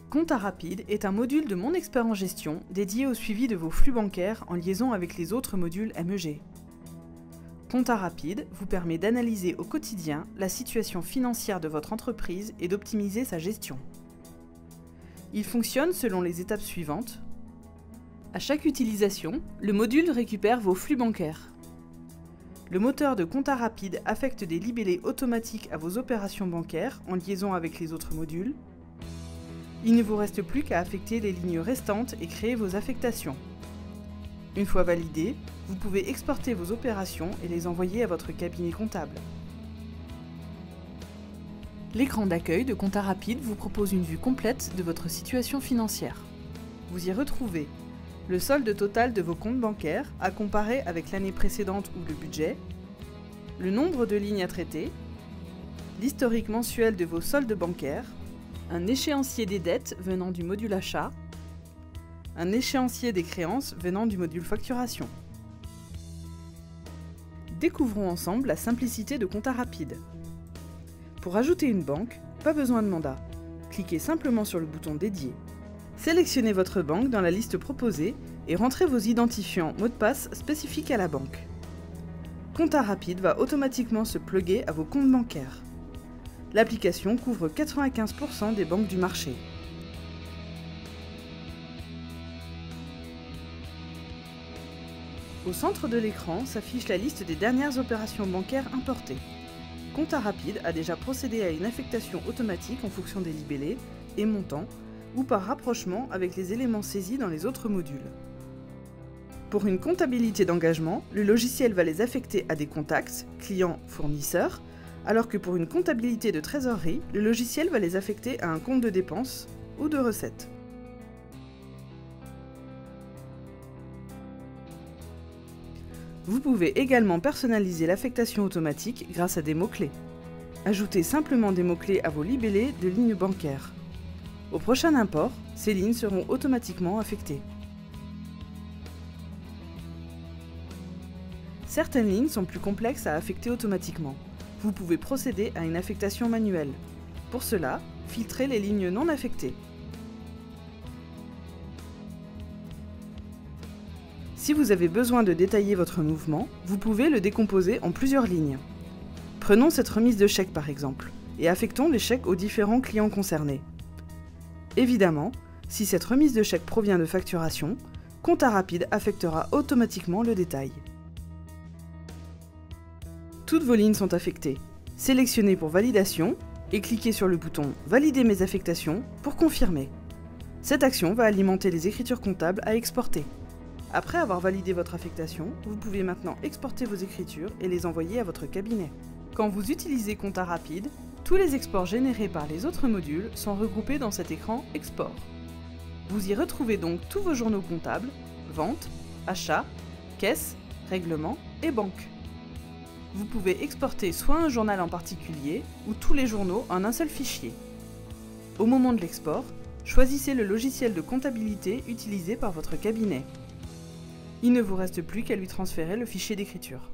Compta Rapide est un module de Mon Expert en Gestion dédié au suivi de vos flux bancaires en liaison avec les autres modules MEG. Compta Rapide vous permet d'analyser au quotidien la situation financière de votre entreprise et d'optimiser sa gestion. Il fonctionne selon les étapes suivantes. À chaque utilisation, le module récupère vos flux bancaires. Le moteur de Compta Rapide affecte des libellés automatiques à vos opérations bancaires en liaison avec les autres modules. Il ne vous reste plus qu'à affecter les lignes restantes et créer vos affectations. Une fois validées, vous pouvez exporter vos opérations et les envoyer à votre cabinet comptable. L'écran d'accueil de Compta Rapide vous propose une vue complète de votre situation financière. Vous y retrouvez le solde total de vos comptes bancaires à comparer avec l'année précédente ou le budget, le nombre de lignes à traiter, l'historique mensuel de vos soldes bancaires, un échéancier des dettes venant du module achat, un échéancier des créances venant du module facturation. Découvrons ensemble la simplicité de Compta Rapide. Pour ajouter une banque, pas besoin de mandat. Cliquez simplement sur le bouton dédié. Sélectionnez votre banque dans la liste proposée et rentrez vos identifiants mots de passe spécifiques à la banque. Compta Rapide va automatiquement se plugger à vos comptes bancaires. L'application couvre 95% des banques du marché. Au centre de l'écran s'affiche la liste des dernières opérations bancaires importées. Compta Rapide a déjà procédé à une affectation automatique en fonction des libellés et montants ou par rapprochement avec les éléments saisis dans les autres modules. Pour une comptabilité d'engagement, le logiciel va les affecter à des contacts, clients, fournisseurs, alors que pour une comptabilité de trésorerie, le logiciel va les affecter à un compte de dépenses ou de recettes. Vous pouvez également personnaliser l'affectation automatique grâce à des mots-clés. Ajoutez simplement des mots-clés à vos libellés de lignes bancaires. Au prochain import, ces lignes seront automatiquement affectées. Certaines lignes sont plus complexes à affecter automatiquement. Vous pouvez procéder à une affectation manuelle. Pour cela, filtrez les lignes non affectées. Si vous avez besoin de détailler votre mouvement, vous pouvez le décomposer en plusieurs lignes. Prenons cette remise de chèque par exemple, et affectons les chèques aux différents clients concernés. Évidemment, si cette remise de chèque provient de facturation, Compta Rapide affectera automatiquement le détail. Toutes vos lignes sont affectées. Sélectionnez pour validation et cliquez sur le bouton « Valider mes affectations » pour confirmer. Cette action va alimenter les écritures comptables à exporter. Après avoir validé votre affectation, vous pouvez maintenant exporter vos écritures et les envoyer à votre cabinet. Quand vous utilisez Compta Rapide, tous les exports générés par les autres modules sont regroupés dans cet écran « Export ». Vous y retrouvez donc tous vos journaux comptables, vente, achat, caisse, règlement et banque. Vous pouvez exporter soit un journal en particulier ou tous les journaux en un seul fichier. Au moment de l'export, choisissez le logiciel de comptabilité utilisé par votre cabinet. Il ne vous reste plus qu'à lui transférer le fichier d'écriture.